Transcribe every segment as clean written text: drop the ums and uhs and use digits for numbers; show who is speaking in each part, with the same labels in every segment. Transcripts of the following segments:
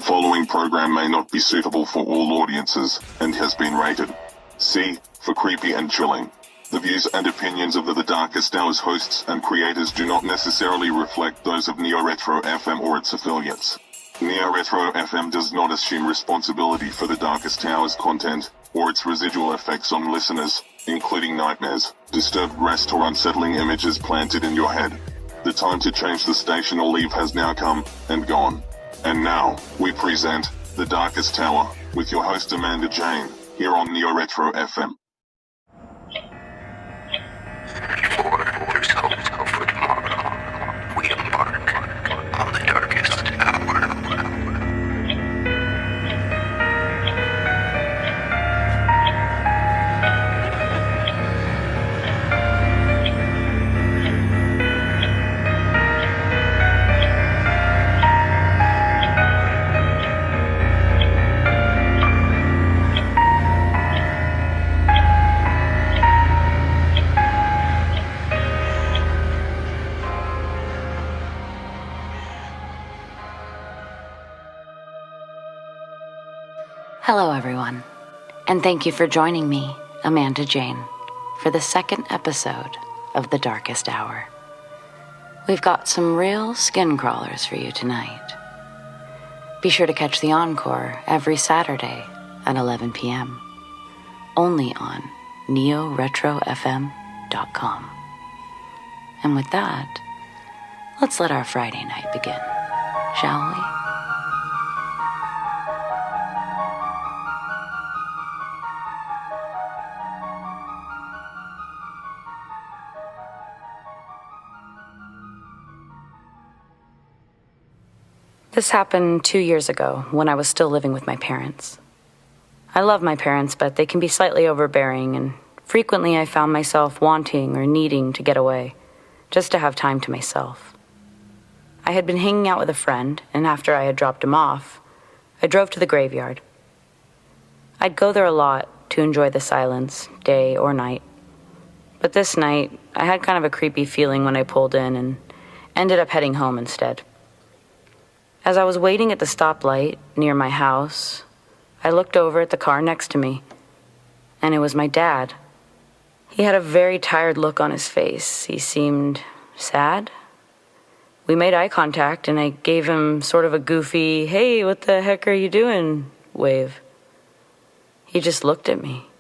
Speaker 1: following program may not be suitable for all audiences and has been rated C for creepy and chilling. The views and opinions of the Darkest Hours hosts and creators do not necessarily reflect those of Neo Retro FM or its affiliates. Neo Retro FM does not assume responsibility for the Darkest Hours content or its residual effects on listeners, including nightmares, disturbed rest or unsettling images planted in your head. The time to change the station or leave has now come and gone. And now, we present The Darkest Tower with your host Amanda Jane, here on Neo Retro FM.
Speaker 2: Before there's hope for tomorrow, we embark on the darkest hour.
Speaker 3: Hello, everyone, and thank you for joining me, Amanda Jane, for the second episode of The Darkest Hour. We've got some real skin crawlers for you tonight. Be sure to catch the encore every Saturday at 11 p.m., only on neoretrofm.com. And with that, let's let our Friday night begin, shall we? This happened 2 years ago when I was still living with my parents. I love my parents, but they can be slightly overbearing, and frequently I found myself wanting or needing to get away, just to have time to myself. I had been hanging out with a friend, and after I had dropped him off, I drove to the graveyard. I'd go there a lot to enjoy the silence, day or night. But this night, I had kind of a creepy feeling when I pulled in and ended up heading home instead. As I was waiting at the stoplight near my house, I looked over at the car next to me, and it was my dad. He had a very tired look on his face. He seemed sad. We made eye contact, and I gave him sort of a goofy, "Hey, what the heck are you doing?" wave. He just looked at me.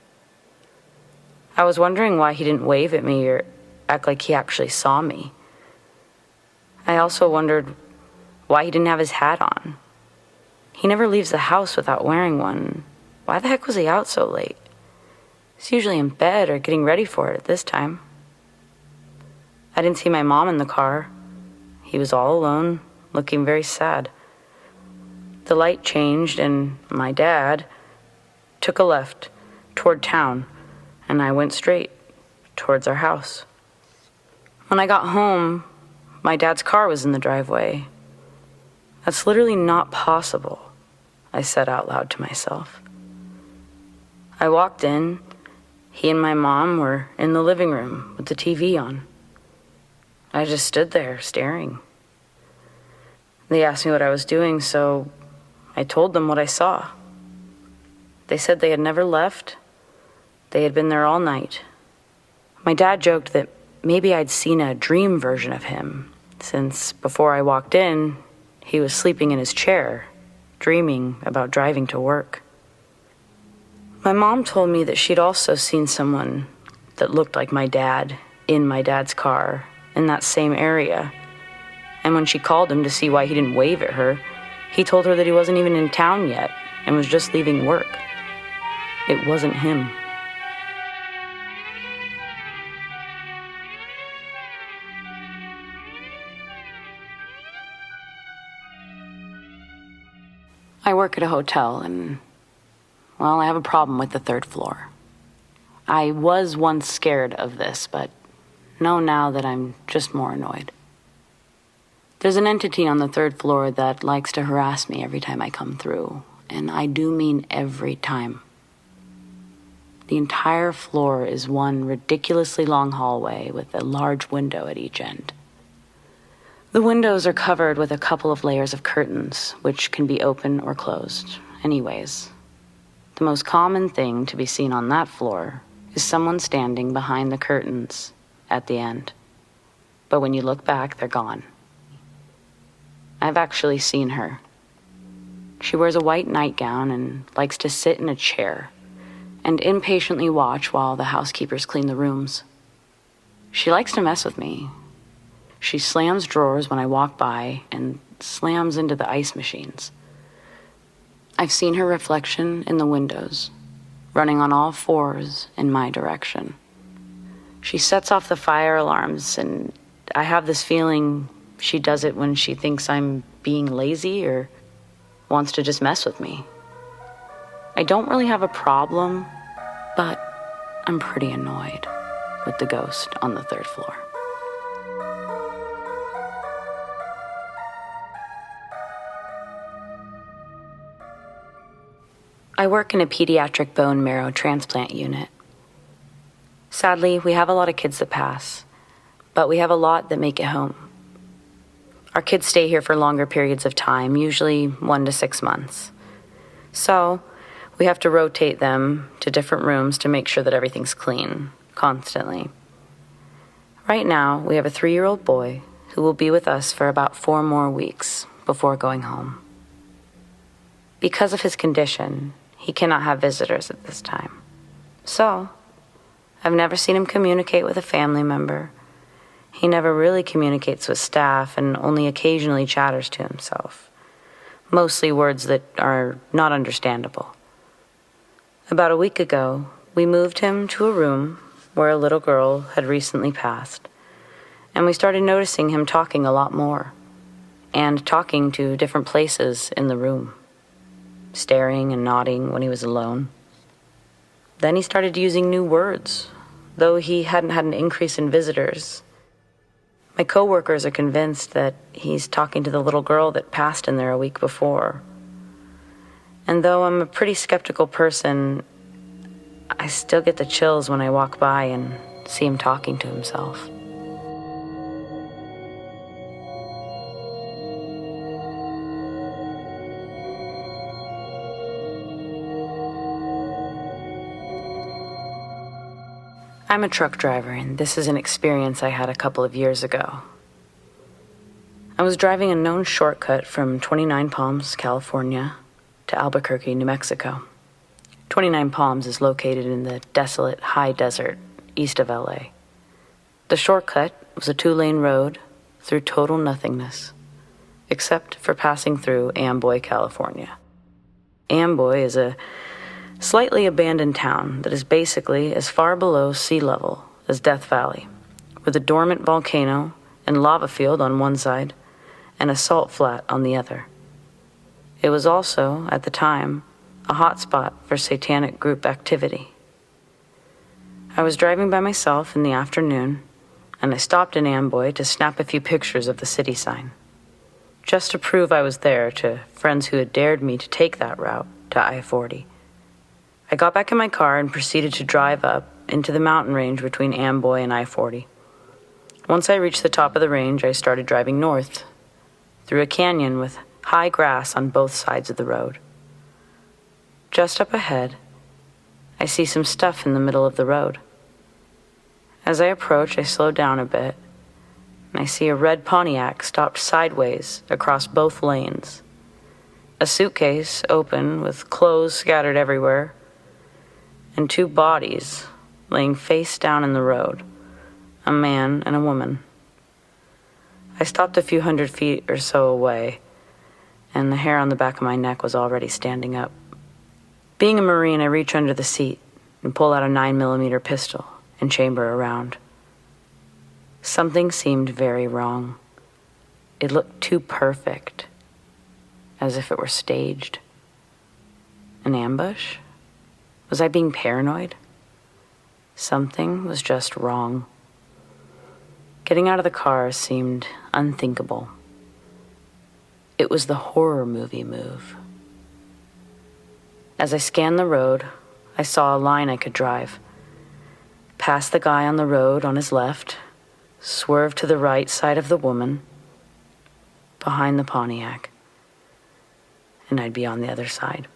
Speaker 3: I was wondering why he didn't wave at me or act like he actually saw me. I also wondered why he didn't have his hat on. He never leaves the house without wearing one. Why the heck was he out so late? He's usually in bed or getting ready for it at this time. I didn't see my mom in the car. He was all alone, looking very sad. The light changed and my dad took a left toward town, and I went straight towards our house. When I got home, my dad's car was in the driveway. "That's literally not possible," I said out loud to myself. I walked in. He and my mom were in the living room with the TV on. I just stood there staring. They asked me what I was doing, so I told them what I saw. They said they had never left. They had been there all night. My dad joked that maybe I'd seen a dream version of him, since before I walked in, he was sleeping in his chair, dreaming about driving to work. My mom told me that she'd also seen someone that looked like my dad in my dad's car in that same area. And when she called him to see why he didn't wave at her, he told her that he wasn't even in town yet and was just leaving work. It wasn't him. I work at a hotel and, well, I have a problem with the third floor. I was once scared of this, but know now that I'm just more annoyed. There's an entity on the third floor that likes to harass me every time I come through, and I do mean every time. The entire floor is one ridiculously long hallway with a large window at each end. The windows are covered with a couple of layers of curtains, which can be open or closed. Anyways, the most common thing to be seen on that floor is someone standing behind the curtains at the end. But when you look back, they're gone. I've actually seen her. She wears a white nightgown and likes to sit in a chair and impatiently watch while the housekeepers clean the rooms. She likes to mess with me. She slams drawers when I walk by and slams into the ice machines. I've seen her reflection in the windows, running on all fours in my direction. She sets off the fire alarms, and I have this feeling she does it when she thinks I'm being lazy or wants to just mess with me. I don't really have a problem, but I'm pretty annoyed with the ghost on the third floor. I work in a pediatric bone marrow transplant unit. Sadly, we have a lot of kids that pass, but we have a lot that make it home. Our kids stay here for longer periods of time, usually 1 to 6 months. So, we have to rotate them to different rooms to make sure that everything's clean, constantly. Right now, we have a 3-year-old boy who will be with us for about 4 more weeks before going home. Because of his condition, he cannot have visitors at this time. So, I've never seen him communicate with a family member. He never really communicates with staff and only occasionally chatters to himself. Mostly words that are not understandable. About a week ago, we moved him to a room where a little girl had recently passed, and we started noticing him talking a lot more, and talking to different places in the room, staring and nodding when he was alone. Then he started using new words, though he hadn't had an increase in visitors. My coworkers are convinced that he's talking to the little girl that passed in there a week before. And though I'm a pretty skeptical person, I still get the chills when I walk by and see him talking to himself. I'm a truck driver, and this is an experience I had a couple of years ago. I was driving a known shortcut from 29 Palms, California, to Albuquerque, New Mexico. 29 Palms is located in the desolate high desert east of LA. The shortcut was a 2-lane road through total nothingness, except for passing through Amboy, California. Amboy is a slightly abandoned town that is basically as far below sea level as Death Valley, with a dormant volcano and lava field on one side and a salt flat on the other. It was also, at the time, a hotspot for satanic group activity. I was driving by myself in the afternoon, and I stopped in Amboy to snap a few pictures of the city sign, just to prove I was there to friends who had dared me to take that route to I-40. I got back in my car and proceeded to drive up into the mountain range between Amboy and I-40. Once I reached the top of the range, I started driving north, through a canyon with high grass on both sides of the road. Just up ahead, I see some stuff in the middle of the road. As I approach, I slow down a bit, and I see a red Pontiac stopped sideways across both lanes. A suitcase open with clothes scattered everywhere, and 2 bodies laying face down in the road, a man and a woman. I stopped a few hundred feet or so away, and the hair on the back of my neck was already standing up. Being a Marine, I reach under the seat and pull out a 9mm pistol and chamber a round. Something seemed very wrong. It looked too perfect, as if it were staged. An ambush? Was I being paranoid? Something was just wrong. Getting out of the car seemed unthinkable. It was the horror movie move. As I scanned the road, I saw a line I could drive. Past the guy on the road on his left, swerve to the right side of the woman, behind the Pontiac, and I'd be on the other side.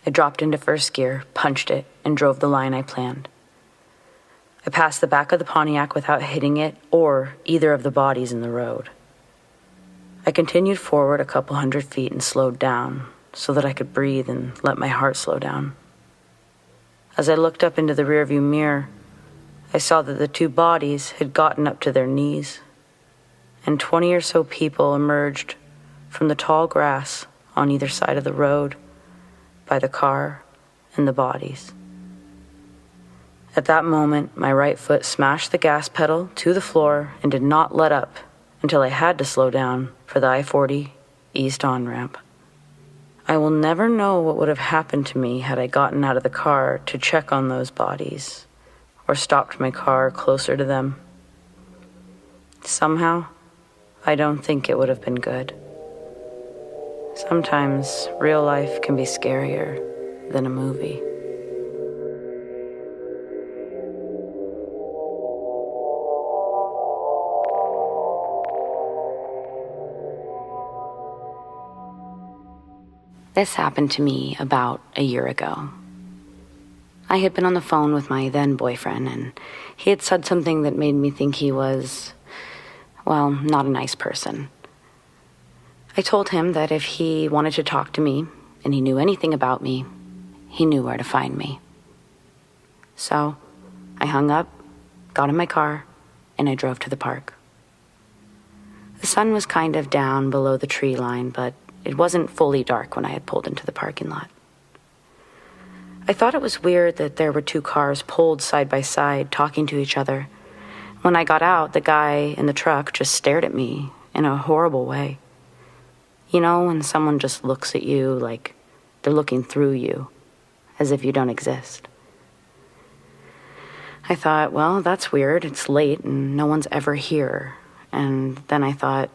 Speaker 3: I dropped into first gear, punched it, and drove the line I planned. I passed the back of the Pontiac without hitting it or either of the bodies in the road. I continued forward a couple 100 feet and slowed down so that I could breathe and let my heart slow down. As I looked up into the rearview mirror, I saw that the two bodies had gotten up to their knees, and 20 or so people emerged from the tall grass on either side of the road by the car and the bodies. At that moment, my right foot smashed the gas pedal to the floor and did not let up until I had to slow down for the I-40 east on-ramp. I will never know what would have happened to me had I gotten out of the car to check on those bodies or stopped my car closer to them. Somehow, I don't think it would have been good. Sometimes real life can be scarier than a movie. This happened to me about a year ago. I had been on the phone with my then boyfriend, and he had said something that made me think he was, well, not a nice person. I told him that if he wanted to talk to me, and he knew anything about me, he knew where to find me. So, I hung up, got in my car, and I drove to the park. The sun was kind of down below the tree line, but it wasn't fully dark when I had pulled into the parking lot. I thought it was weird that there were two cars pulled side by side, talking to each other. When I got out, the guy in the truck just stared at me in a horrible way. You know, when someone just looks at you like they're looking through you, as if you don't exist. I thought, well, that's weird. It's late and no one's ever here. And then I thought,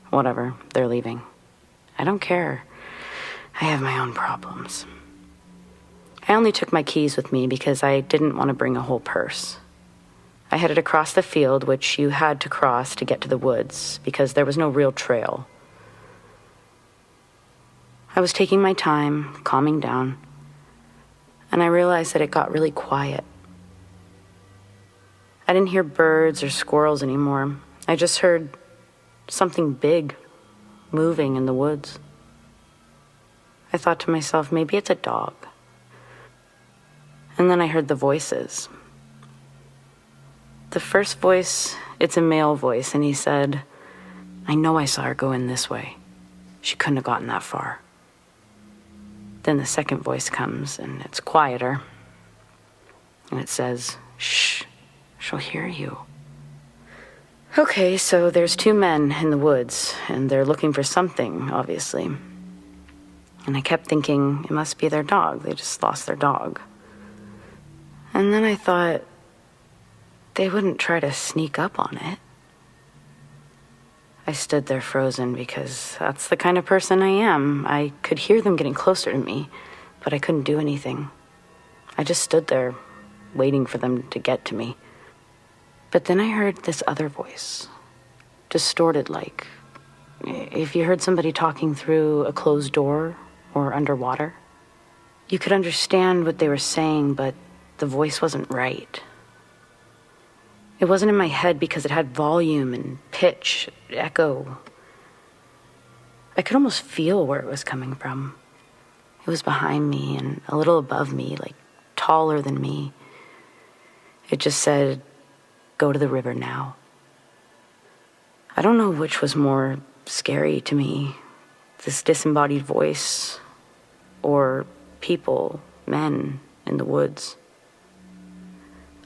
Speaker 3: whatever, they're leaving. I don't care. I have my own problems. I only took my keys with me because I didn't want to bring a whole purse. I headed across the field, which you had to cross to get to the woods, because there was no real trail. I was taking my time, calming down, and I realized that it got really quiet. I didn't hear birds or squirrels anymore. I just heard something big moving in the woods. I thought to myself, maybe it's a dog. And then I heard the voices. The first voice, it's a male voice, and he said, "I know I saw her go in this way. She couldn't have gotten that far." Then the second voice comes, and it's quieter. And it says, "Shh, she'll hear you." Okay, so there's two men in the woods, and they're looking for something, obviously. And I kept thinking, it must be their dog. They just lost their dog. And then I thought, they wouldn't try to sneak up on it. I stood there frozen because that's the kind of person I am. I could hear them getting closer to me, but I couldn't do anything. I just stood there, waiting for them to get to me. But then I heard this other voice, distorted like if you heard somebody talking through a closed door or underwater. You could understand what they were saying, but the voice wasn't right. It wasn't in my head because it had volume and pitch, echo. I could almost feel where it was coming from. It was behind me and a little above me, like taller than me. It just said, "Go to the river now." I don't know which was more scary to me, this disembodied voice or people, men in the woods.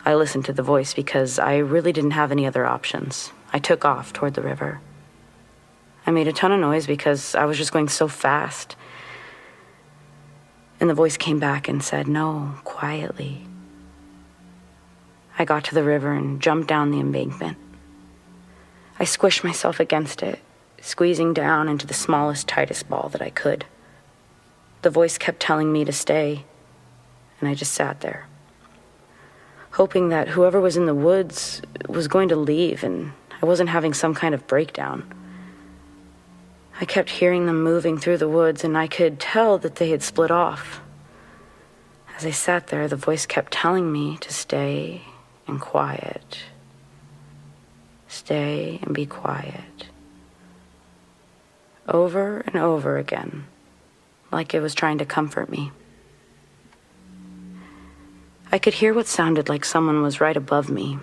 Speaker 3: I listened to the voice because I really didn't have any other options. I took off toward the river. I made a ton of noise because I was just going so fast. And the voice came back and said, "No, quietly." I got to the river and jumped down the embankment. I squished myself against it, squeezing down into the smallest, tightest ball that I could. The voice kept telling me to stay, and I just sat there, hoping that whoever was in the woods was going to leave and I wasn't having some kind of breakdown. I kept hearing them moving through the woods, and I could tell that they had split off. As I sat there, the voice kept telling me to stay and quiet. Stay and be quiet. Over and over again, like it was trying to comfort me. I could hear what sounded like someone was right above me,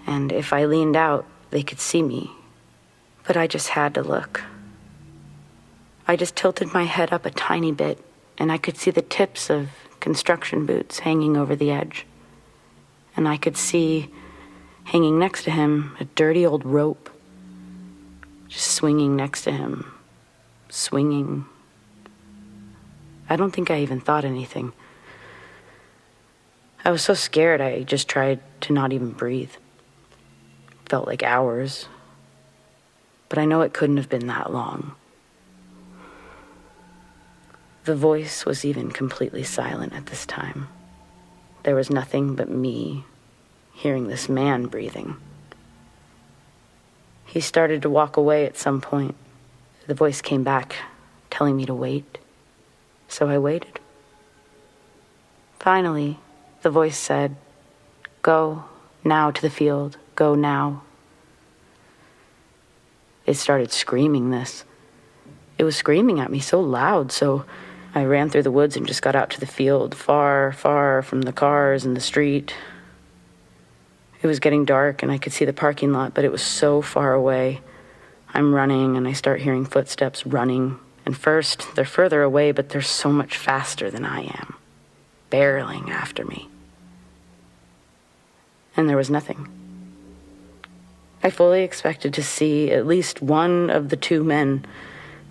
Speaker 3: and if I leaned out, they could see me. But I just had to look. I just tilted my head up a tiny bit, and I could see the tips of construction boots hanging over the edge. And I could see, hanging next to him, a dirty old rope, just swinging next to him, swinging. I don't think I even thought anything. I was so scared I just tried to not even breathe. Felt like hours, but I know it couldn't have been that long. The voice was even completely silent at this time. There was nothing but me hearing this man breathing. He started to walk away at some point. The voice came back, telling me to wait. So I waited. Finally, the voice said, "Go now to the field. Go now." It started screaming this. It was screaming at me so loud, so I ran through the woods and just got out to the field, far, far from the cars and the street. It was getting dark and I could see the parking lot, but it was so far away. I'm running and I start hearing footsteps running. And first, they're further away, but they're so much faster than I am, barreling after me. And there was nothing. I fully expected to see at least one of the two men,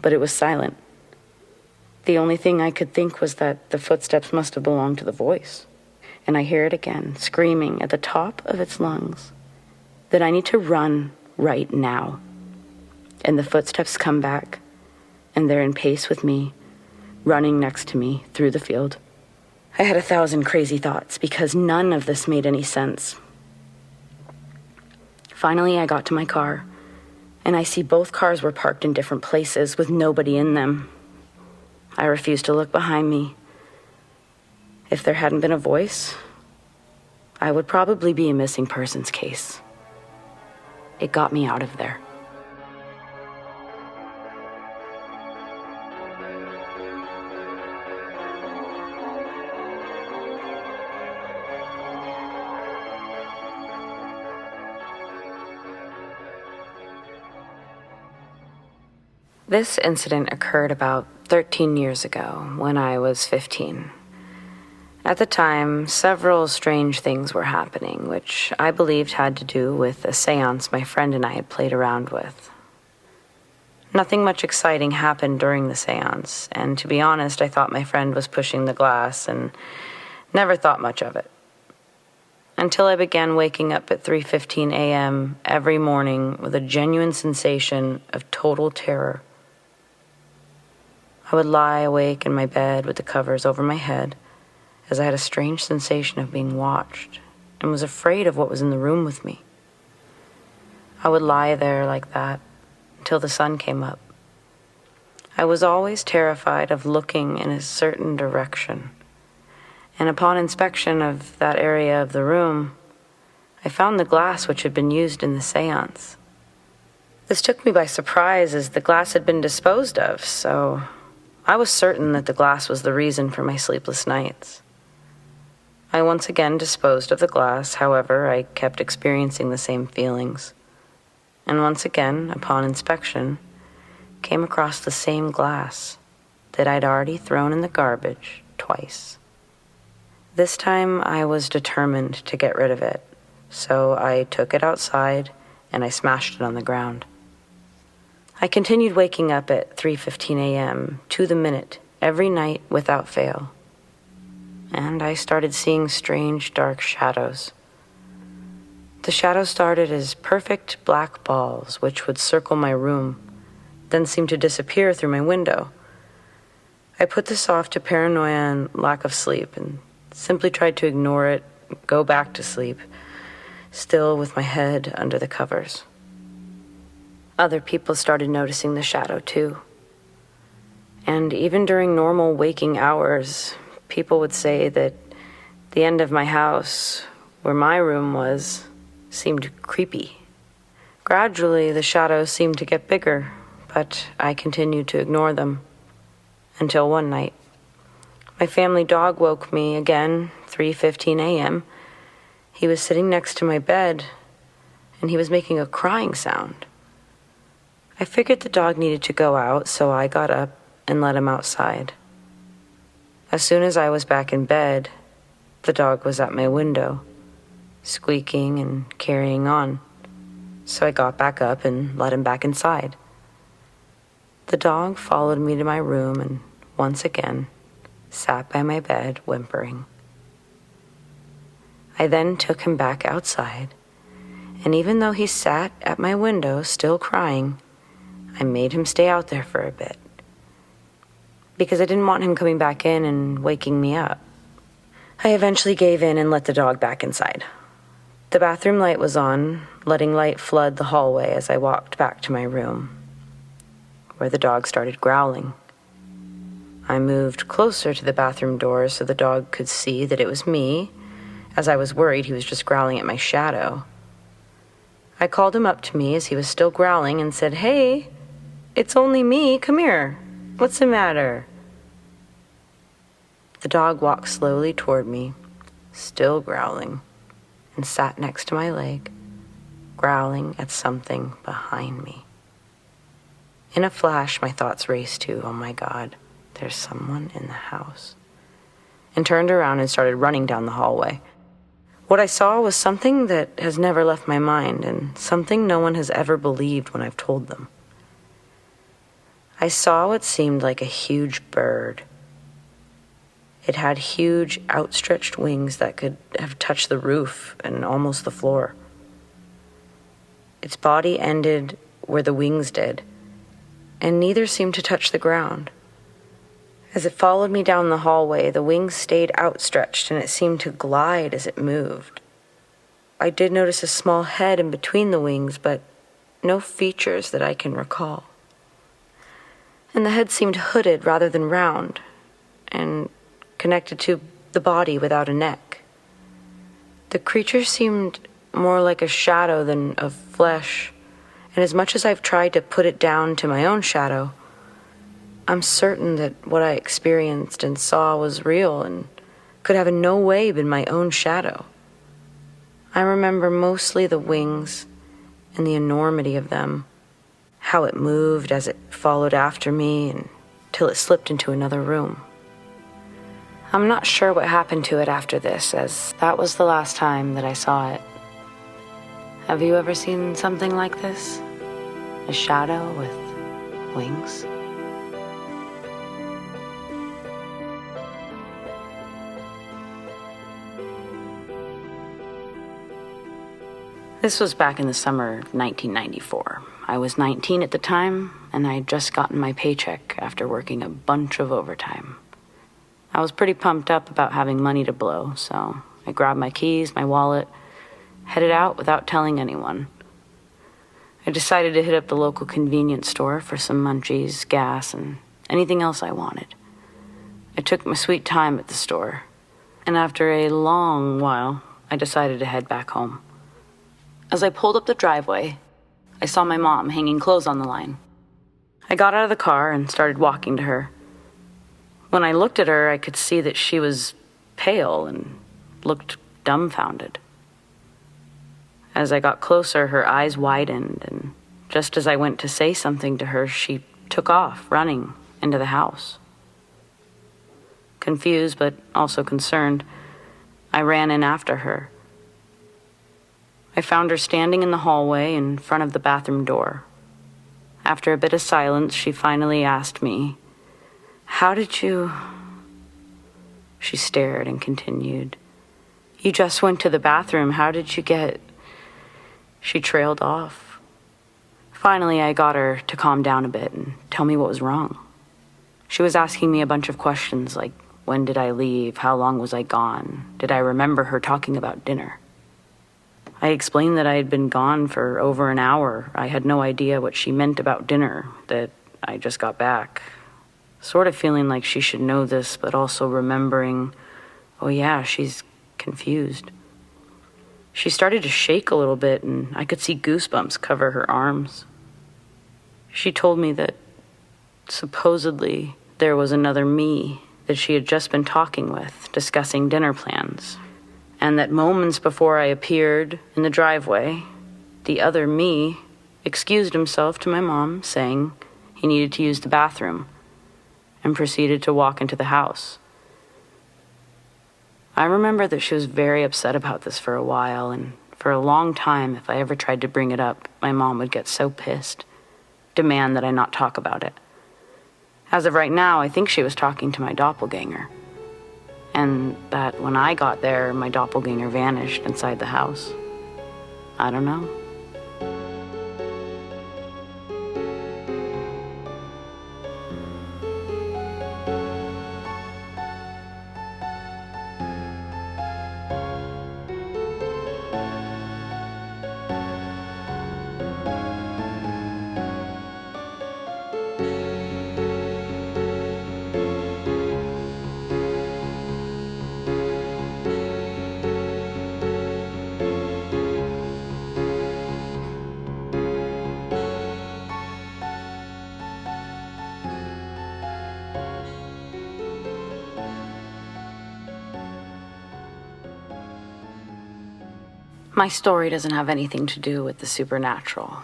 Speaker 3: but it was silent. The only thing I could think was that the footsteps must have belonged to the voice. And I hear it again, screaming at the top of its lungs that I need to run right now. And the footsteps come back, and they're in pace with me, running next to me through the field. I had 1,000 crazy thoughts because none of this made any sense. Finally, I got to my car, and I see both cars were parked in different places with nobody in them. I refused to look behind me. If there hadn't been a voice, I would probably be a missing persons case. It got me out of there. This incident occurred about 13 years ago when I was 15. At the time, several strange things were happening, which I believed had to do with a seance my friend and I had played around with. Nothing much exciting happened during the seance, and to be honest, I thought my friend was pushing the glass and never thought much of it. Until I began waking up at 3:15 a.m. every morning with a genuine sensation of total terror. I would lie awake in my bed with the covers over my head as I had a strange sensation of being watched and was afraid of what was in the room with me. I would lie there like that until the sun came up. I was always terrified of looking in a certain direction, and upon inspection of that area of the room, I found the glass which had been used in the seance. This took me by surprise as the glass had been disposed of, so I was certain that the glass was the reason for my sleepless nights. I once again disposed of the glass, however, I kept experiencing the same feelings. And once again, upon inspection, came across the same glass that I'd already thrown in the garbage twice. This time I was determined to get rid of it, so I took it outside and I smashed it on the ground. I continued waking up at 3:15 a.m. to the minute every night without fail. And I started seeing strange dark shadows. The shadows started as perfect black balls which would circle my room, then seem to disappear through my window. I put this off to paranoia and lack of sleep and simply tried to ignore it, go back to sleep, still with my head under the covers. Other people started noticing the shadow too, And even during normal waking hours, people would say that the end of my house, where my room was, seemed creepy. Gradually, the shadows seemed to get bigger, but I continued to ignore them. Until one night, my family dog woke me again, 3:15 a.m. He was sitting next to my bed, and he was making a crying sound. I figured the dog needed to go out, so I got up and let him outside. As soon as I was back in bed, the dog was at my window, squeaking and carrying on, so I got back up and let him back inside. The dog followed me to my room and once again sat by my bed whimpering. I then took him back outside, and even though he sat at my window still crying, I made him stay out there for a bit, because I didn't want him coming back in and waking me up. I eventually gave in and let the dog back inside. The bathroom light was on, letting light flood the hallway as I walked back to my room, where the dog started growling. I moved closer to the bathroom door so the dog could see that it was me, as I was worried he was just growling at my shadow. I called him up to me as he was still growling and said, "Hey, it's only me, come here. What's the matter?" The dog walked slowly toward me, still growling, and sat next to my leg, growling at something behind me. In a flash, my thoughts raced to, "Oh my God, there's someone in the house," and turned around and started running down the hallway. What I saw was something that has never left my mind, and something no one has ever believed when I've told them. I saw what seemed like a huge bird. It had huge, outstretched wings that could have touched the roof and almost the floor. Its body ended where the wings did, and neither seemed to touch the ground. As it followed me down the hallway, the wings stayed outstretched, and it seemed to glide as it moved. I did notice a small head in between the wings, but no features that I can recall. And the head seemed hooded rather than round, and connected to the body without a neck. The creature seemed more like a shadow than of flesh, and as much as I've tried to put it down to my own shadow, I'm certain that what I experienced and saw was real and could have in no way been my own shadow. I remember mostly the wings and the enormity of them, how it moved as it followed after me until it slipped into another room. I'm not sure what happened to it after this, as that was the last time that I saw it. Have you ever seen something like this? A shadow with wings? This was back in the summer of 1994. I was 19 at the time, and I had just gotten my paycheck after working a bunch of overtime. I was pretty pumped up about having money to blow, so I grabbed my keys, my wallet, headed out without telling anyone. I decided to hit up the local convenience store for some munchies, gas, and anything else I wanted. I took my sweet time at the store, and after a long while, I decided to head back home. As I pulled up the driveway, I saw my mom hanging clothes on the line. I got out of the car and started walking to her. When I looked at her, I could see that she was pale and looked dumbfounded. As I got closer, her eyes widened, and just as I went to say something to her, she took off, running into the house. Confused, but also concerned, I ran in after her. I found her standing in the hallway in front of the bathroom door. After a bit of silence, she finally asked me, "How did you..." She stared and continued, "You just went to the bathroom. How did you get..." She trailed off. Finally, I got her to calm down a bit and tell me what was wrong. She was asking me a bunch of questions like, when did I leave? How long was I gone? Did I remember her talking about dinner? I explained that I had been gone for over an hour. I had no idea what she meant about dinner, that I just got back. sort of feeling like she should know this, but also remembering, oh yeah, she's confused. She started to shake a little bit, and I could see goosebumps cover her arms. She told me that supposedly there was another me that she had just been talking with, discussing dinner plans, and that moments before I appeared in the driveway, the other me excused himself to my mom, saying he needed to use the bathroom, and proceeded to walk into the house. I remember that she was very upset about this for a while, and for a long time, if I ever tried to bring it up, my mom would get so pissed, demand that I not talk about it. As of right now, I think she was talking to my doppelganger, and that when I got there, my doppelganger vanished inside the house. I don't know. My story doesn't have anything to do with the supernatural,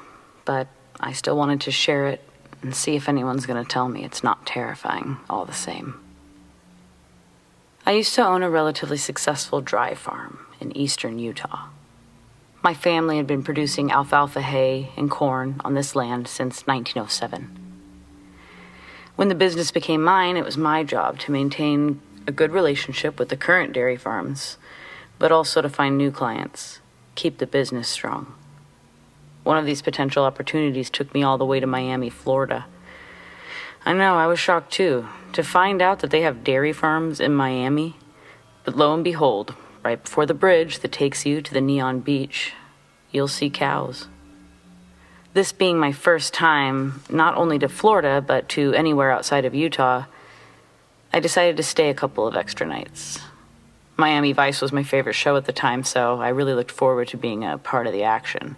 Speaker 3: but I still wanted to share it and see if anyone's going to tell me it's not terrifying all the same. I used to own a relatively successful dry farm in eastern Utah. My family had been producing alfalfa hay and corn on this land since 1907. When the business became mine, it was my job to maintain a good relationship with the current dairy farms, but also to find new clients. Keep the business strong. One of these potential opportunities took me all the way to Miami, Florida. I know, I was shocked too, to find out that they have dairy farms in Miami. But lo and behold, right before the bridge that takes you to the neon beach, you'll see cows. This being my first time, not only to Florida, but to anywhere outside of Utah, I decided to stay a couple of extra nights. Miami Vice was my favorite show at the time, so I really looked forward to being a part of the action.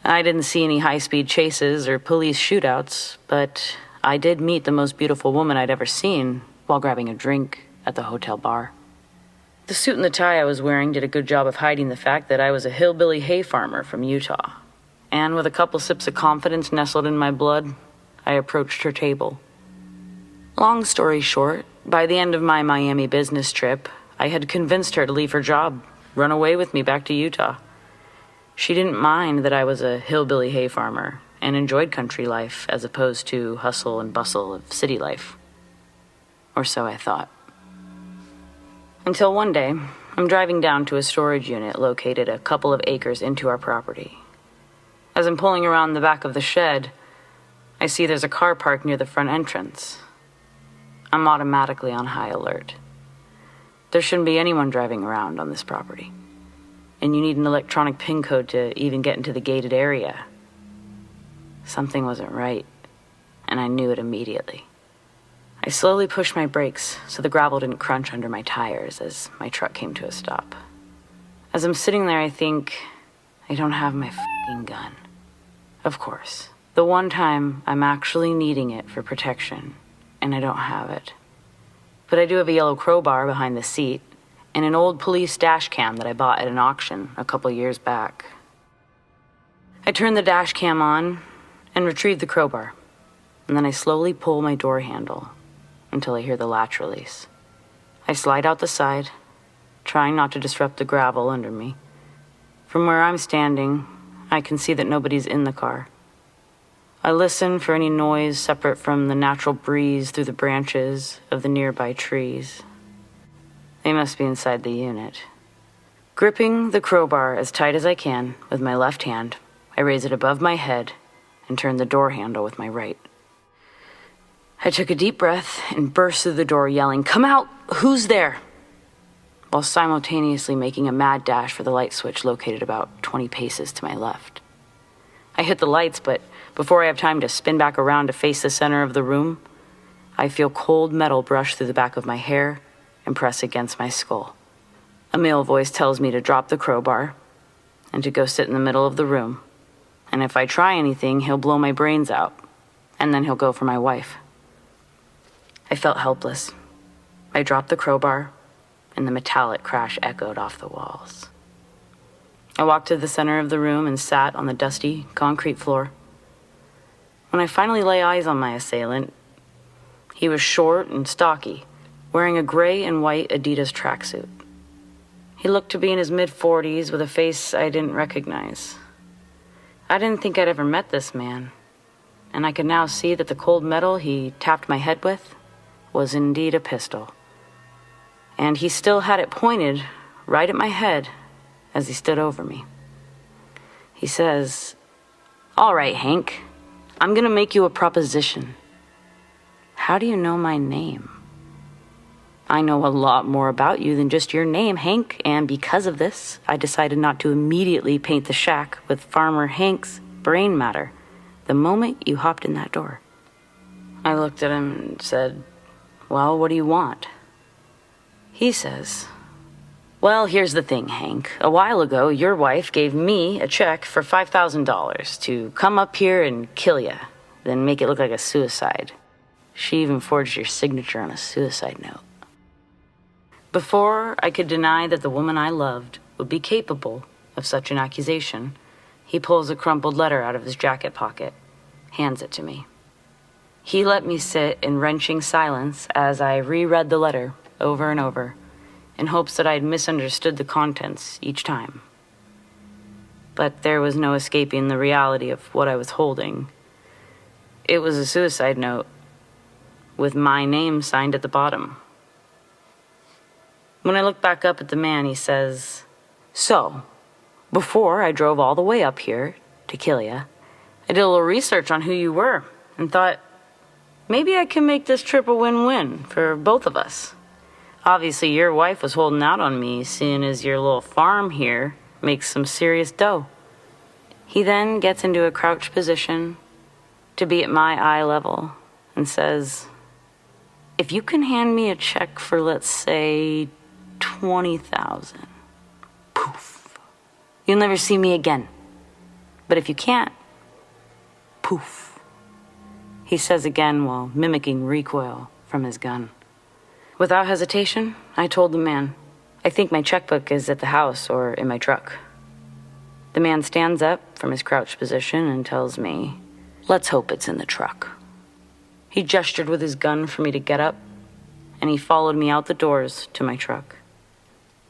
Speaker 3: I didn't see any high-speed chases or police shootouts, but I did meet the most beautiful woman I'd ever seen while grabbing a drink at the hotel bar. The suit and the tie I was wearing did a good job of hiding the fact that I was a hillbilly hay farmer from Utah. And with a couple sips of confidence nestled in my blood, I approached her table. Long story short, by the end of my Miami business trip, I had convinced her to leave her job, run away with me back to Utah. She didn't mind that I was a hillbilly hay farmer and enjoyed country life as opposed to hustle and bustle of city life. Or so I thought. Until one day, I'm driving down to a storage unit located a couple of acres into our property. As I'm pulling around the back of the shed, I see there's a car parked near the front entrance. I'm automatically on high alert. There shouldn't be anyone driving around on this property. And you need an electronic PIN code to even get into the gated area. Something wasn't right, and I knew it immediately. I slowly pushed my brakes so the gravel didn't crunch under my tires as my truck came to a stop. As I'm sitting there, I think, I don't have my f***ing gun. Of course, the one time I'm actually needing it for protection, and I don't have it. But I do have a yellow crowbar behind the seat and an old police dash cam that I bought at an auction a couple years back. I turn the dash cam on and retrieve the crowbar, and then I slowly pull my door handle until I hear the latch release. I slide out the side, trying not to disrupt the gravel under me. From where I'm standing, I can see that nobody's in the car. I listen for any noise separate from the natural breeze through the branches of the nearby trees. They must be inside the unit. Gripping the crowbar as tight as I can with my left hand, I raise it above my head and turn the door handle with my right. I took a deep breath and burst through the door yelling, "Come out! Who's there?" while simultaneously making a mad dash for the light switch located about 20 paces to my left. I hit the lights, but before I have time to spin back around to face the center of the room, I feel cold metal brush through the back of my hair and press against my skull. A male voice tells me to drop the crowbar and to go sit in the middle of the room. And if I try anything, he'll blow my brains out, and then he'll go for my wife. I felt helpless. I dropped the crowbar, and the metallic crash echoed off the walls. I walked to the center of the room and sat on the dusty concrete floor. When I finally lay eyes on my assailant, he was short and stocky, wearing a gray and white Adidas tracksuit. He looked to be in his mid-40s with a face I didn't recognize. I didn't think I'd ever met this man, and I could now see that the cold metal he tapped my head with was indeed a pistol. And he still had it pointed right at my head as he stood over me. He says, "All right, Hank, I'm gonna make you a proposition. How do you know my name?" "I know a lot more about you than just your name, Hank, and because of this, I decided not to immediately paint the shack with Farmer Hank's brain matter the moment you hopped in that door." I looked at him and said, "Well, what do you want?" He says, "Well, here's the thing, Hank. A while ago, your wife gave me a check for $5,000 to come up here and kill you, then make it look like a suicide. She even forged your signature on a suicide note." Before I could deny that the woman I loved would be capable of such an accusation, he pulls a crumpled letter out of his jacket pocket, hands it to me. He let me sit in wrenching silence as I reread the letter over and over, in hopes that I'd misunderstood the contents each time. But there was no escaping the reality of what I was holding. It was a suicide note, with my name signed at the bottom. When I look back up at the man, he says, "So, before I drove all the way up here to kill you, I did a little research on who you were and thought, maybe I can make this trip a win-win for both of us. Obviously, your wife was holding out on me, seeing as your little farm here makes some serious dough." He then gets into a crouched position to be at my eye level and says, "If you can hand me a check for, let's say, 20,000, poof, you'll never see me again. But if you can't, poof," he says again while mimicking recoil from his gun. Without hesitation, I told the man, "I think my checkbook is at the house or in my truck." The man stands up from his crouched position and tells me, "Let's hope it's in the truck." He gestured with his gun for me to get up, and he followed me out the doors to my truck.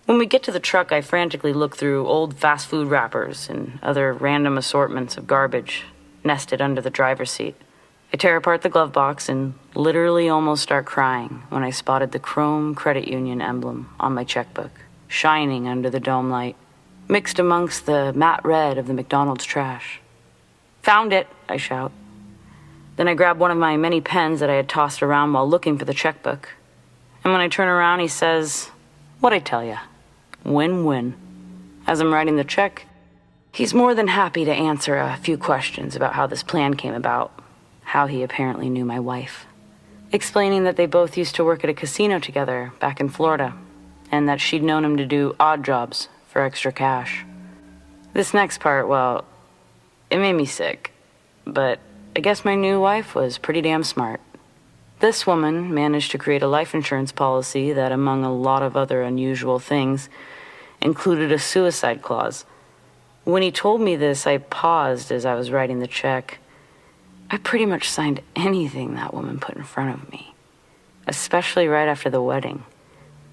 Speaker 3: When we get to the truck, I frantically look through old fast food wrappers and other random assortments of garbage nested under the driver's seat. I tear apart the glove box and literally almost start crying when I spotted the chrome credit union emblem on my checkbook, shining under the dome light, mixed amongst the matte red of the McDonald's trash. "Found it," I shout. Then I grab one of my many pens that I had tossed around while looking for the checkbook. And when I turn around, he says, "What'd I tell ya? Win-win." As I'm writing the check, he's more than happy to answer a few questions about how this plan came about, how he apparently knew my wife, explaining that they both used to work at a casino together back in Florida, and that she'd known him to do odd jobs for extra cash. This next part, well, it made me sick, but I guess my new wife was pretty damn smart. This woman managed to create a life insurance policy that, among a lot of other unusual things, included a suicide clause. When he told me this, I paused as I was writing the check. I pretty much signed anything that woman put in front of me, especially right after the wedding.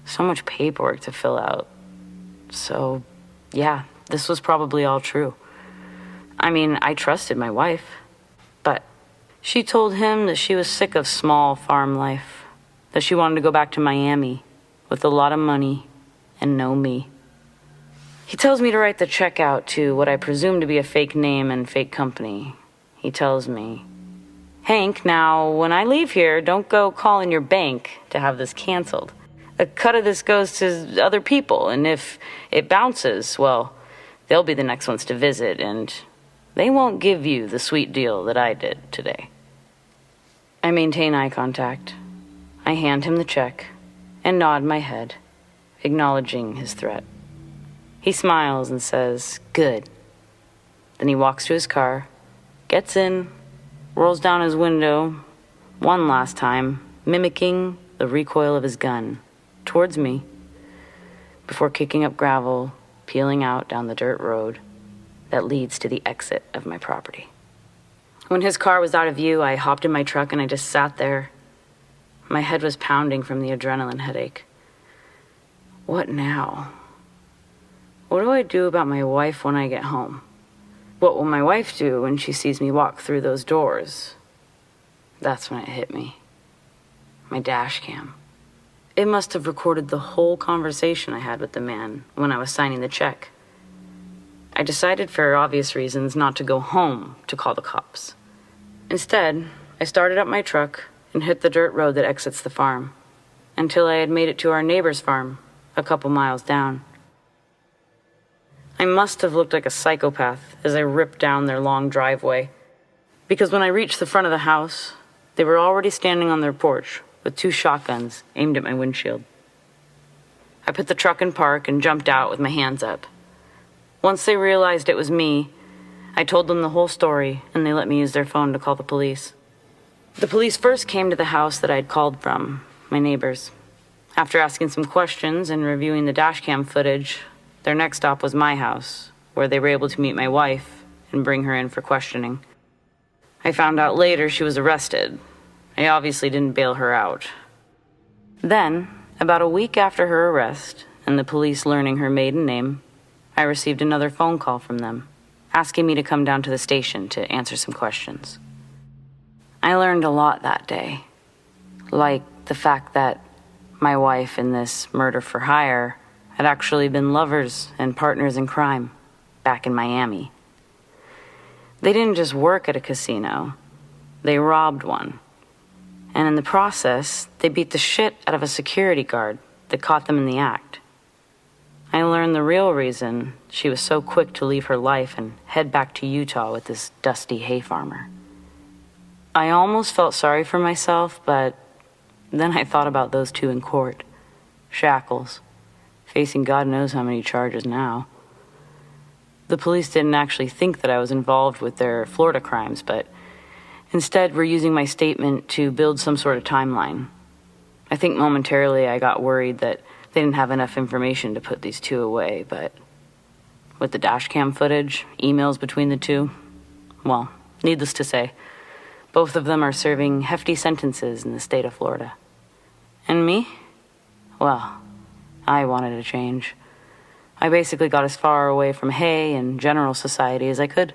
Speaker 3: So much paperwork to fill out. So, yeah, this was probably all true. I mean, I trusted my wife, but she told him that she was sick of small farm life, that she wanted to go back to Miami with a lot of money and no me. He tells me to write the check out to what I presume to be a fake name and fake company. He tells me, "Hank, now, when I leave here, don't go calling your bank to have this canceled. A cut of this goes to other people, and if it bounces, well, they'll be the next ones to visit, and they won't give you the sweet deal that I did today." I maintain eye contact, I hand him the check and nod my head, acknowledging his threat. He smiles and says, "Good." Then he walks to his car, gets in, rolls down his window one last time, mimicking the recoil of his gun towards me, before kicking up gravel, peeling out down the dirt road that leads to the exit of my property. When his car was out of view, I hopped in my truck and I just sat there. My head was pounding from the adrenaline headache. What now? What do I do about my wife when I get home? What will my wife do when she sees me walk through those doors? That's when it hit me. My dash cam. It must have recorded the whole conversation I had with the man when I was signing the check. I decided, for obvious reasons, not to go home to call the cops. Instead, I started up my truck and hit the dirt road that exits the farm, until I had made it to our neighbor's farm, a couple miles down. I must have looked like a psychopath as I ripped down their long driveway, because when I reached the front of the house, they were already standing on their porch with 2 shotguns aimed at my windshield. I put the truck in park and jumped out with my hands up. Once they realized it was me, I told them the whole story, and they let me use their phone to call the police. The police first came to the house that I'd called from, my neighbor's. After asking some questions and reviewing the dashcam footage, their next stop was my house, where they were able to meet my wife and bring her in for questioning. I found out later she was arrested. I obviously didn't bail her out. Then, about a week after her arrest, and the police learning her maiden name, I received another phone call from them, asking me to come down to the station to answer some questions. I learned a lot that day, like the fact that my wife and this murder for hire had actually been lovers and partners in crime back in Miami. They didn't just work at a casino, they robbed one. And in the process, they beat the shit out of a security guard that caught them in the act. I learned the real reason she was so quick to leave her life and head back to Utah with this dusty hay farmer. I almost felt sorry for myself, but then I thought about those 2 in court. Shackles, facing God knows how many charges now. The police didn't actually think that I was involved with their Florida crimes, but instead were using my statement to build some sort of timeline. I think momentarily I got worried that they didn't have enough information to put these 2 away, but with the dashcam footage, emails between the 2, well, needless to say, both of them are serving hefty sentences in the state of Florida. And me? Well, I wanted a change. I basically got as far away from hay and general society as I could.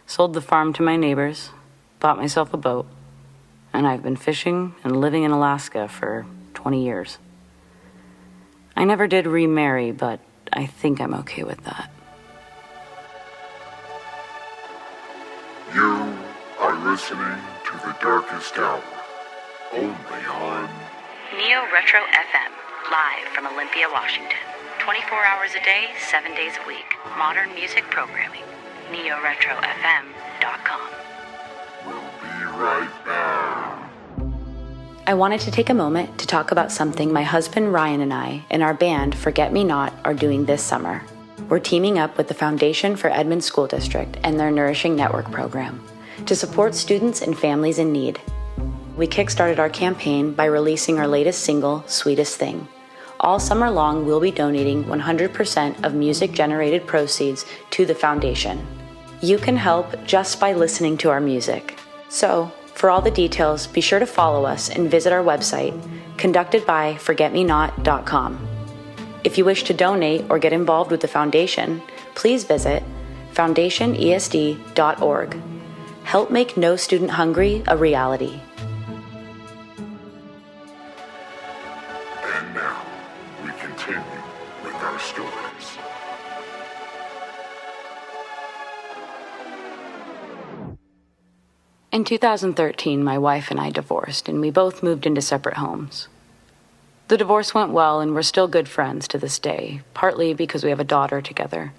Speaker 3: Sold the farm to my neighbors, bought myself a boat, and I've been fishing and living in Alaska for 20 years. I never did remarry, but I think I'm okay with that.
Speaker 4: You are listening to The Darkest Hour, only on
Speaker 5: Neo Retro FM, live from Olympia, Washington. 24 hours a day, 7 days a week. Modern music programming. NeoRetroFM.com.
Speaker 4: We'll be right back.
Speaker 3: I wanted to take a moment to talk about something my husband Ryan and I and our band Forget Me Not are doing this summer. We're teaming up with the Foundation for Edmond School District and their Nourishing Network program to support students and families in need. We kickstarted our campaign by releasing our latest single, Sweetest Thing. All summer long, we'll be donating 100% of music-generated proceeds to the foundation. You can help just by listening to our music. So, for all the details, be sure to follow us and visit our website, conductedbyforgetmenot.com. If you wish to donate or get involved with the foundation, please visit foundationesd.org. Help make No Student Hungry a reality.
Speaker 4: And now, we continue with our stories.
Speaker 3: In 2013, my wife and I divorced, and we both moved into separate homes. The divorce went well, and we're still good friends to this day, partly because we have a daughter together.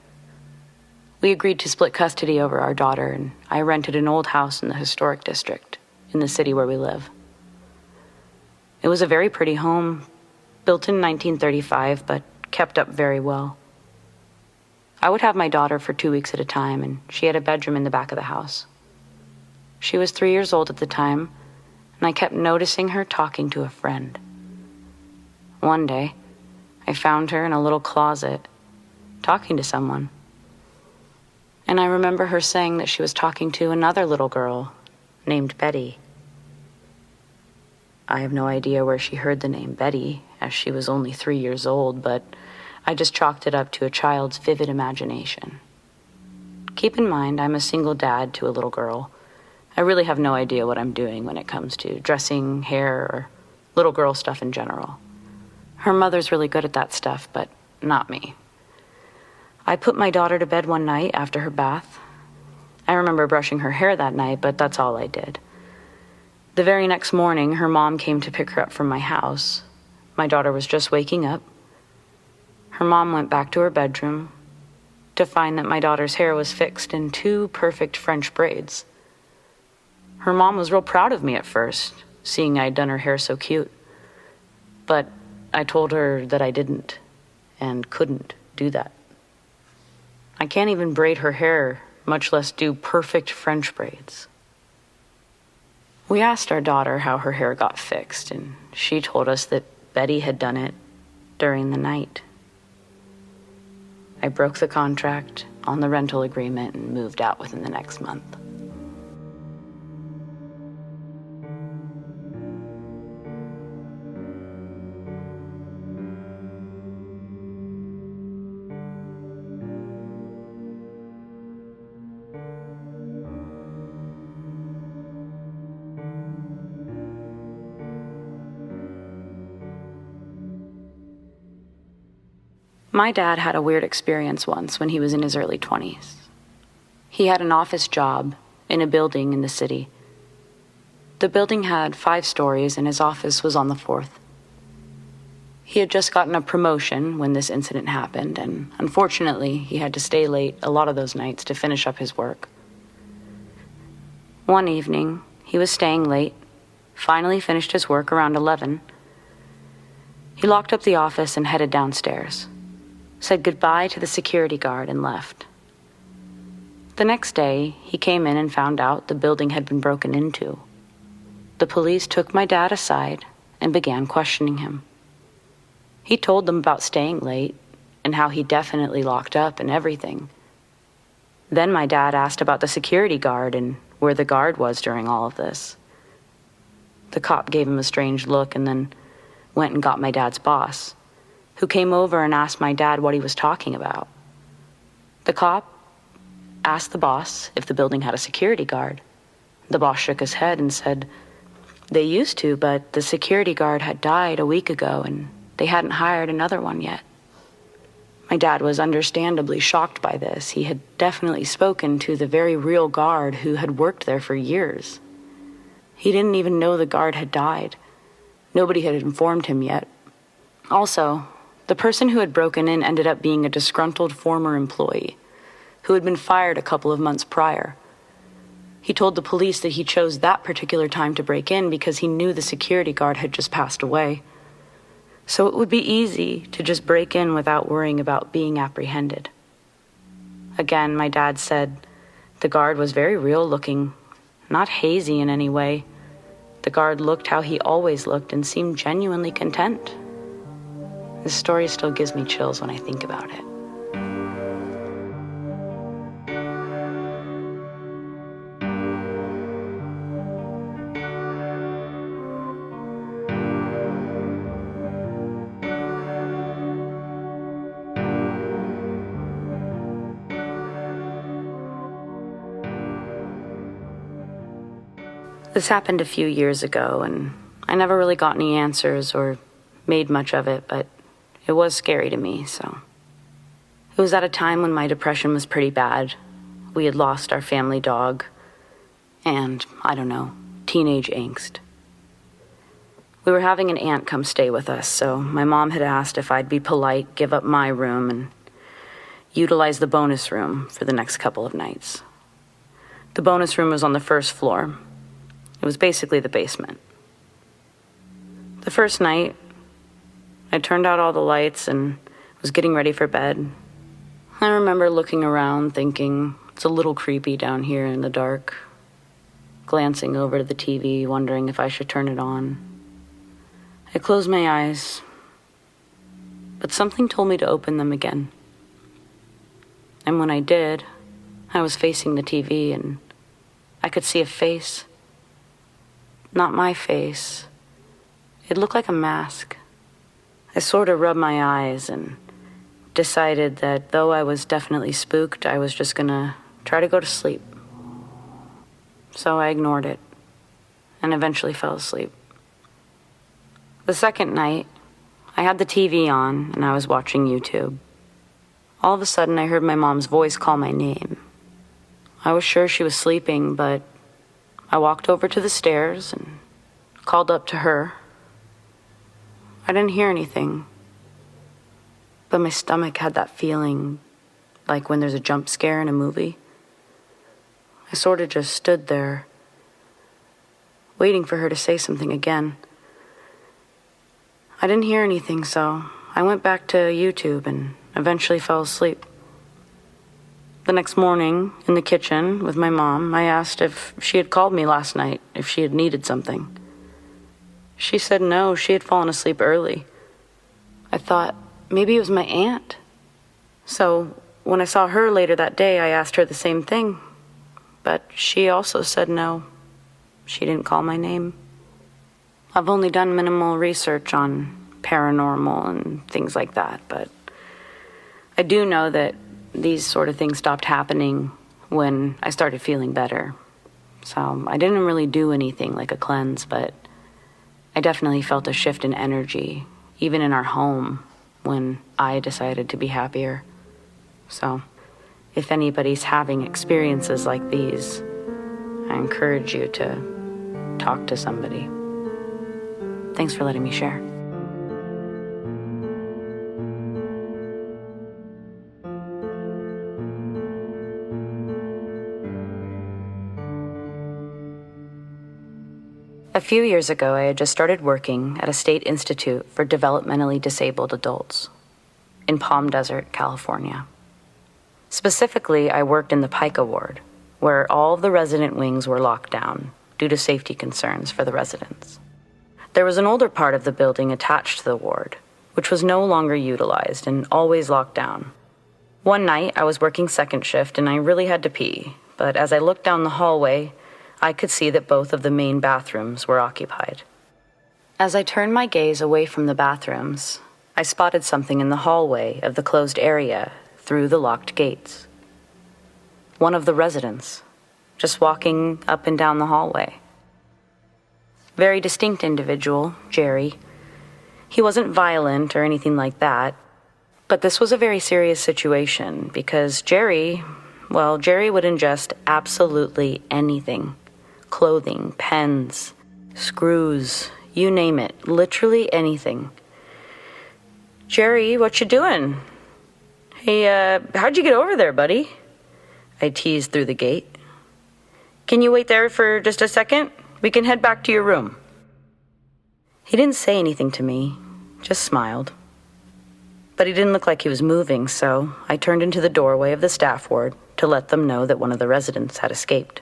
Speaker 3: We agreed to split custody over our daughter, and I rented an old house in the historic district, in the city where we live. It was a very pretty home, built in 1935, but kept up very well. I would have my daughter for 2 weeks at a time, and she had a bedroom in the back of the house. She was 3 years old at the time, and I kept noticing her talking to a friend. One day, I found her in a little closet, talking to someone. And I remember her saying that she was talking to another little girl named Betty. I have no idea where she heard the name Betty, as she was only 3 years old, but I just chalked it up to a child's vivid imagination. Keep in mind, I'm a single dad to a little girl. I really have no idea what I'm doing when it comes to dressing, hair, or little girl stuff in general. Her mother's really good at that stuff, but not me. I put my daughter to bed one night after her bath. I remember brushing her hair that night, but that's all I did. The very next morning, her mom came to pick her up from my house. My daughter was just waking up. Her mom went back to her bedroom to find that my daughter's hair was fixed in 2 perfect French braids. Her mom was real proud of me at first, seeing I'd done her hair so cute. But I told her that I didn't and couldn't do that. I can't even braid her hair, much less do perfect French braids. We asked our daughter how her hair got fixed, and she told us that Betty had done it during the night. I broke the contract on the rental agreement and moved out within the next month. My dad had a weird experience once when he was in his early 20s. He had an office job in a building in the city. The building had 5 stories and his office was on the 4th. He had just gotten a promotion when this incident happened, and unfortunately, he had to stay late a lot of those nights to finish up his work. One evening, he was staying late, finally finished his work around 11. He locked up the office and headed downstairs, said goodbye to the security guard, and left. The next day, he came in and found out the building had been broken into. The police took my dad aside and began questioning him. He told them about staying late and how he definitely locked up and everything. Then my dad asked about the security guard and where the guard was during all of this. The cop gave him a strange look and then went and got my dad's boss, who came over and asked my dad what he was talking about. The cop asked the boss if the building had a security guard. The boss shook his head and said they used to, but the security guard had died a week ago and they hadn't hired another one yet. My dad was understandably shocked by this. He had definitely spoken to the very real guard who had worked there for years. He didn't even know the guard had died. Nobody had informed him yet. Also, the person who had broken in ended up being a disgruntled former employee who had been fired a couple of months prior. He told the police that he chose that particular time to break in because he knew the security guard had just passed away. So it would be easy to just break in without worrying about being apprehended. Again, my dad said the guard was very real looking, not hazy in any way. The guard looked how he always looked and seemed genuinely content. This story still gives me chills when I think about it. This happened a few years ago, and I never really got any answers or made much of it, but it was scary to me, so. It was at a time when my depression was pretty bad. We had lost our family dog, and, I don't know, teenage angst. We were having an aunt come stay with us, so my mom had asked if I'd be polite, give up my room, and utilize the bonus room for the next couple of nights. The bonus room was on the 1st floor. It was basically the basement. The first night, I turned out all the lights and was getting ready for bed. I remember looking around thinking, it's a little creepy down here in the dark. Glancing over to the TV, wondering if I should turn it on. I closed my eyes, but something told me to open them again. And when I did, I was facing the TV and I could see a face. Not my face. It looked like a mask. I sort of rubbed my eyes and decided that though I was definitely spooked, I was just gonna try to go to sleep. So I ignored it and eventually fell asleep. The second night, I had the TV on and I was watching YouTube. All of a sudden, I heard my mom's voice call my name. I was sure she was sleeping, but I walked over to the stairs and called up to her. I didn't hear anything, but my stomach had that feeling like when there's a jump scare in a movie. I sort of just stood there, waiting for her to say something again. I didn't hear anything, so I went back to YouTube and eventually fell asleep. The next morning, in the kitchen with my mom, I asked if she had called me last night, if she had needed something. She said no, she had fallen asleep early. I thought maybe it was my aunt. So when I saw her later that day, I asked her the same thing. But she also said no. She didn't call my name. I've only done minimal research on paranormal and things like that, but I do know that these sort of things stopped happening when I started feeling better. So I didn't really do anything like a cleanse, but I definitely felt a shift in energy, even in our home, when I decided to be happier. So if anybody's having experiences like these, I encourage you to talk to somebody. Thanks for letting me share. A few years ago, I had just started working at a state institute for developmentally disabled adults in Palm Desert, California. Specifically, I worked in the Pica ward, where all of the resident wings were locked down due to safety concerns for the residents. There was an older part of the building attached to the ward, which was no longer utilized and always locked down. One night, I was working second shift and I really had to pee, but as I looked down the hallway, I could see that both of the main bathrooms were occupied. As I turned my gaze away from the bathrooms, I spotted something in the hallway of the closed area through the locked gates. One of the residents, just walking up and down the hallway. Very distinct individual, Jerry. He wasn't violent or anything like that, but this was a very serious situation because Jerry would ingest absolutely anything. Clothing, pens, screws, you name it, literally anything. Jerry, what you doing? Hey, how'd you get over there, buddy? I teased through the gate. Can you wait there for just a second? We can head back to your room. He didn't say anything to me, just smiled. But he didn't look like he was moving, so I turned into the doorway of the staff ward to let them know that one of the residents had escaped.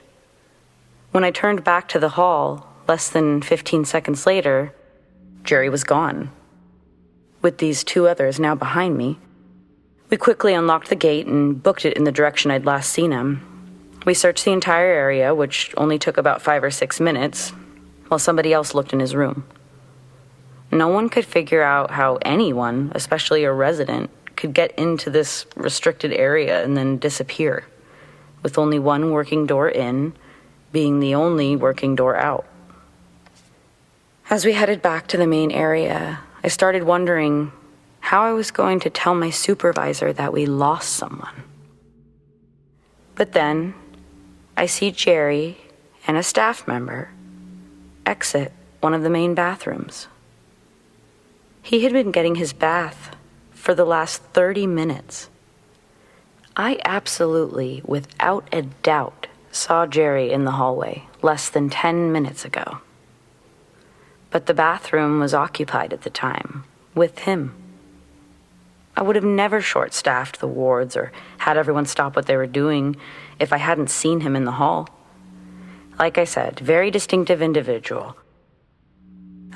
Speaker 3: When I turned back to the hall, less than 15 seconds later, Jerry was gone. With these two others now behind me, we quickly unlocked the gate and booked it in the direction I'd last seen him. We searched the entire area, which only took about 5 or 6 minutes, while somebody else looked in his room. No one could figure out how anyone, especially a resident, could get into this restricted area and then disappear, with only one working door in being the only working door out. As we headed back to the main area, I started wondering how I was going to tell my supervisor that we lost someone. But then, I see Jerry and a staff member exit one of the main bathrooms. He had been getting his bath for the last 30 minutes. I absolutely, without a doubt, saw Jerry in the hallway less than 10 minutes ago. but the bathroom was occupied at the time, with him. I would have never short-staffed the wards or had everyone stop what they were doing if I hadn't seen him in the hall. Like I said, very distinctive individual.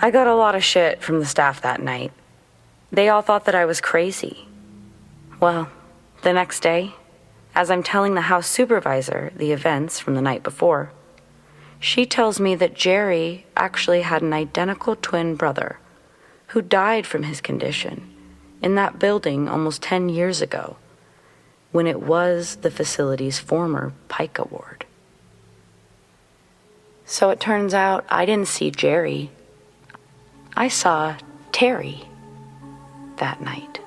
Speaker 3: I got a lot of shit from the staff that night. They all thought that I was crazy. Well, the next day, as I'm telling the house supervisor the events from the night before, she tells me that Jerry actually had an identical twin brother who died from his condition in that building almost 10 years ago, when it was the facility's former Pica ward. So it turns out I didn't see Jerry. I saw Terry that night.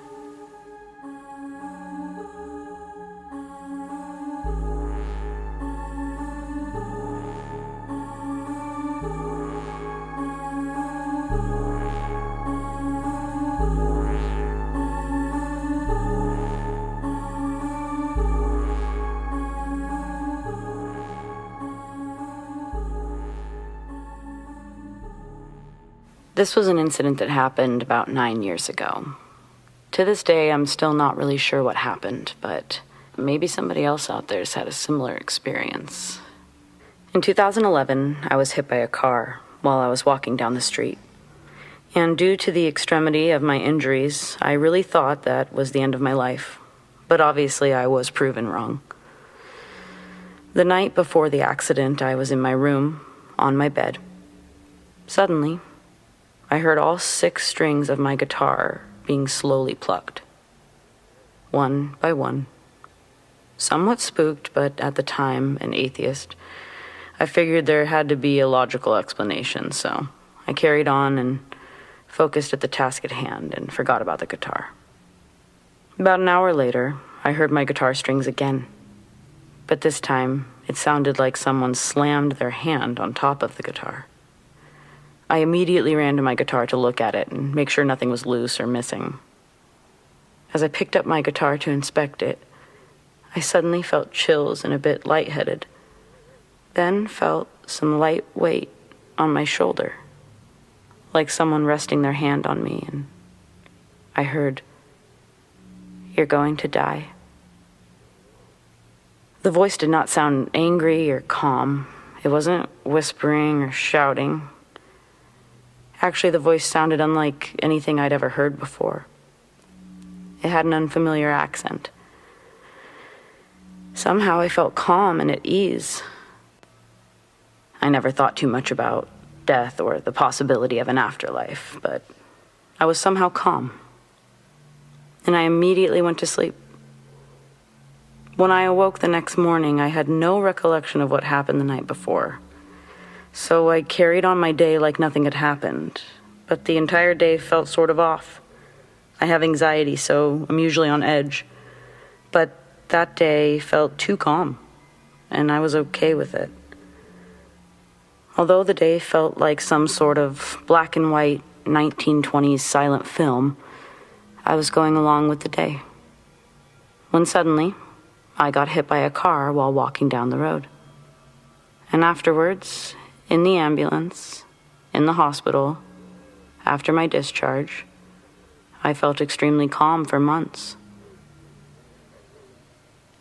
Speaker 3: This was an incident that happened about 9 years ago. To this day, I'm still not really sure what happened, but maybe somebody else out there's had a similar experience. In 2011, I was hit by a car while I was walking down the street. And due to the extremity of my injuries, I really thought that was the end of my life. But obviously, I was proven wrong. The night before the accident, I was in my room, on my bed. Suddenly, I heard all 6 strings of my guitar being slowly plucked, one by one. Somewhat spooked, but at the time an atheist, I figured there had to be a logical explanation, so I carried on and focused at the task at hand and forgot about the guitar. About an hour later, I heard my guitar strings again, but this time it sounded like someone slammed their hand on top of the guitar. I immediately ran to my guitar to look at it and make sure nothing was loose or missing. As I picked up my guitar to inspect it, I suddenly felt chills and a bit lightheaded, then felt some light weight on my shoulder, like someone resting their hand on me, and I heard, "You're going to die." The voice did not sound angry or calm. It wasn't whispering or shouting. Actually, the voice sounded unlike anything I'd ever heard before. It had an unfamiliar accent. Somehow I felt calm and at ease. I never thought too much about death or the possibility of an afterlife, but I was somehow calm. And I immediately went to sleep. When I awoke the next morning, I had no recollection of what happened the night before. So I carried on my day like nothing had happened, but the entire day felt sort of off. I have anxiety, so I'm usually on edge. But that day felt too calm, and I was okay with it. Although the day felt like some sort of black and white 1920s silent film, I was going along with the day. When suddenly, I got hit by a car while walking down the road. And afterwards, in the ambulance, in the hospital, after my discharge, I felt extremely calm for months.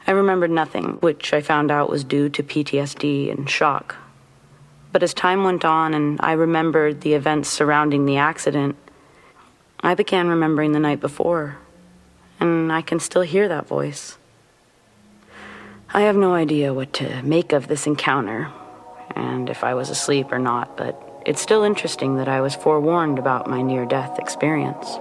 Speaker 3: I remembered nothing, which I found out was due to PTSD and shock. But as time went on and I remembered the events surrounding the accident, I began remembering the night before, and I can still hear that voice. I have no idea what to make of this encounter, and if I was asleep or not, but it's still interesting that I was forewarned about my near-death experience.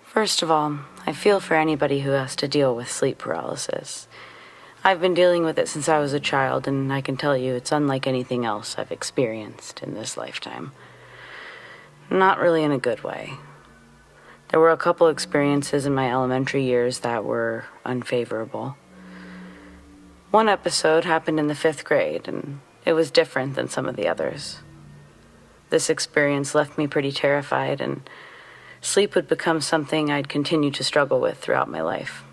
Speaker 3: First of all, I feel for anybody who has to deal with sleep paralysis. I've been dealing with it since I was a child, and I can tell you it's unlike anything else I've experienced in this lifetime. Not really in a good way. There were a couple experiences in my elementary years that were unfavorable. One episode happened in the 5th grade, and it was different than some of the others. This experience left me pretty terrified, and sleep would become something I'd continue to struggle with throughout my life.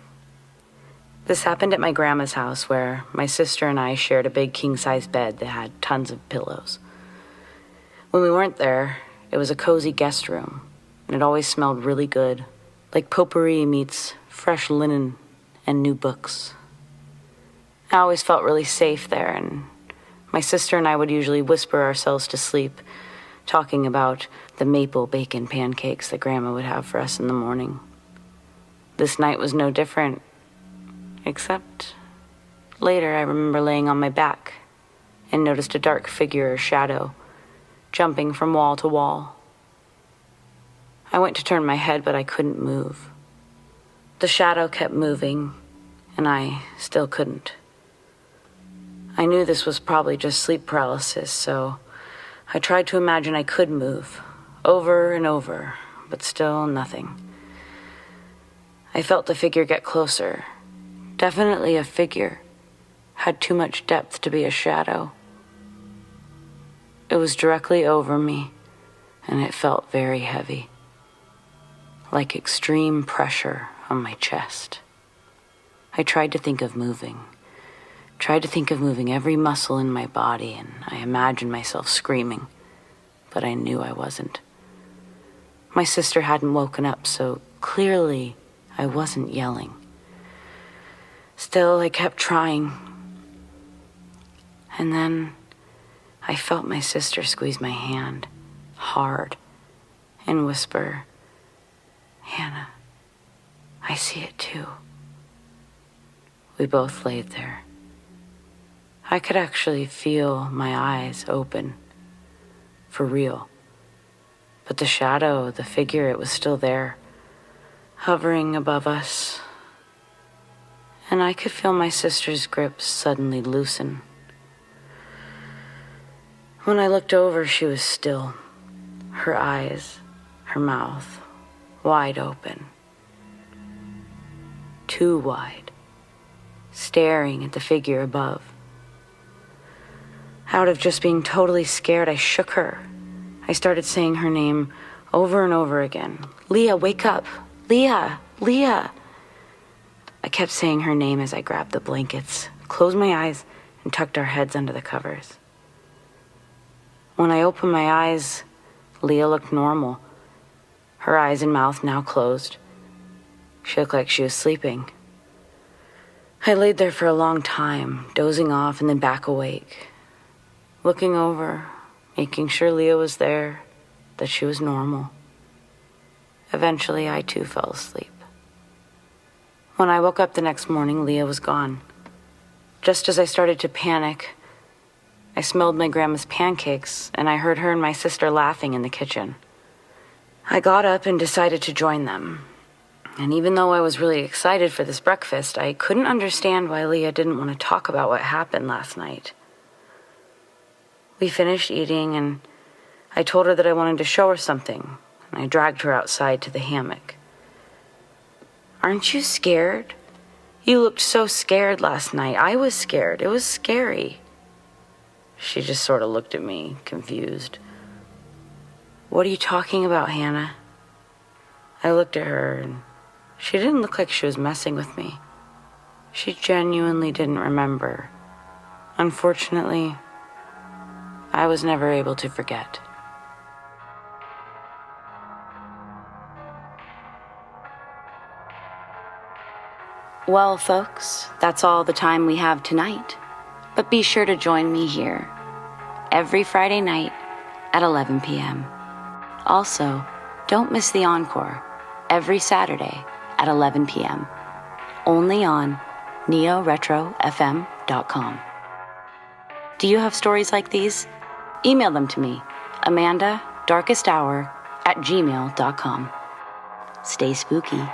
Speaker 3: This happened at my grandma's house, where my sister and I shared a big king-size bed that had tons of pillows. When we weren't there, it was a cozy guest room, and it always smelled really good, like potpourri meets fresh linen and new books. I always felt really safe there, and my sister and I would usually whisper ourselves to sleep, talking about the maple bacon pancakes that Grandma would have for us in the morning. This night was no different, except later I remember laying on my back and noticed a dark figure or shadow jumping from wall to wall. I went to turn my head, but I couldn't move. The shadow kept moving, and I still couldn't. I knew this was probably just sleep paralysis, so I tried to imagine I could move, over and over, but still nothing. I felt the figure get closer. Definitely a figure. Had too much depth to be a shadow. It was directly over me, and it felt very heavy, like extreme pressure on my chest. I tried to think of moving every muscle in my body, and I imagined myself screaming, but I knew I wasn't. My sister hadn't woken up, so clearly I wasn't yelling. Still, I kept trying. And then I felt my sister squeeze my hand hard and whisper, "Hannah, I see it too." We both laid there. I could actually feel my eyes open, for real. But the shadow, the figure, it was still there, hovering above us. And I could feel my sister's grip suddenly loosen. When I looked over, she was still, her eyes, her mouth, wide open. Too wide, staring at the figure above. Out of just being totally scared, I shook her. I started saying her name over and over again. "Leah, wake up! Leah! Leah!" I kept saying her name as I grabbed the blankets, closed my eyes, and tucked our heads under the covers. When I opened my eyes, Leah looked normal. Her eyes and mouth now closed. She looked like she was sleeping. I laid there for a long time, dozing off and then back awake, looking over, making sure Leah was there, that she was normal. Eventually, I too fell asleep. When I woke up the next morning, Leah was gone. Just as I started to panic, I smelled my grandma's pancakes, and I heard her and my sister laughing in the kitchen. I got up and decided to join them. And even though I was really excited for this breakfast, I couldn't understand why Leah didn't want to talk about what happened last night. We finished eating, and I told her that I wanted to show her something, and I dragged her outside to the hammock. "Aren't you scared? You looked so scared last night. I was scared. It was scary." She just sort of looked at me, confused. "What are you talking about, Hannah?" I looked at her, and she didn't look like she was messing with me. She genuinely didn't remember. Unfortunately, I was never able to forget. Well, folks, that's all the time we have tonight. But be sure to join me here every Friday night at 11 p.m. Also, don't miss the encore every Saturday at 11 p.m. only on neoretrofm.com. Do you have stories like these? Email them to me, amandadarkesthour@gmail.com. Stay spooky.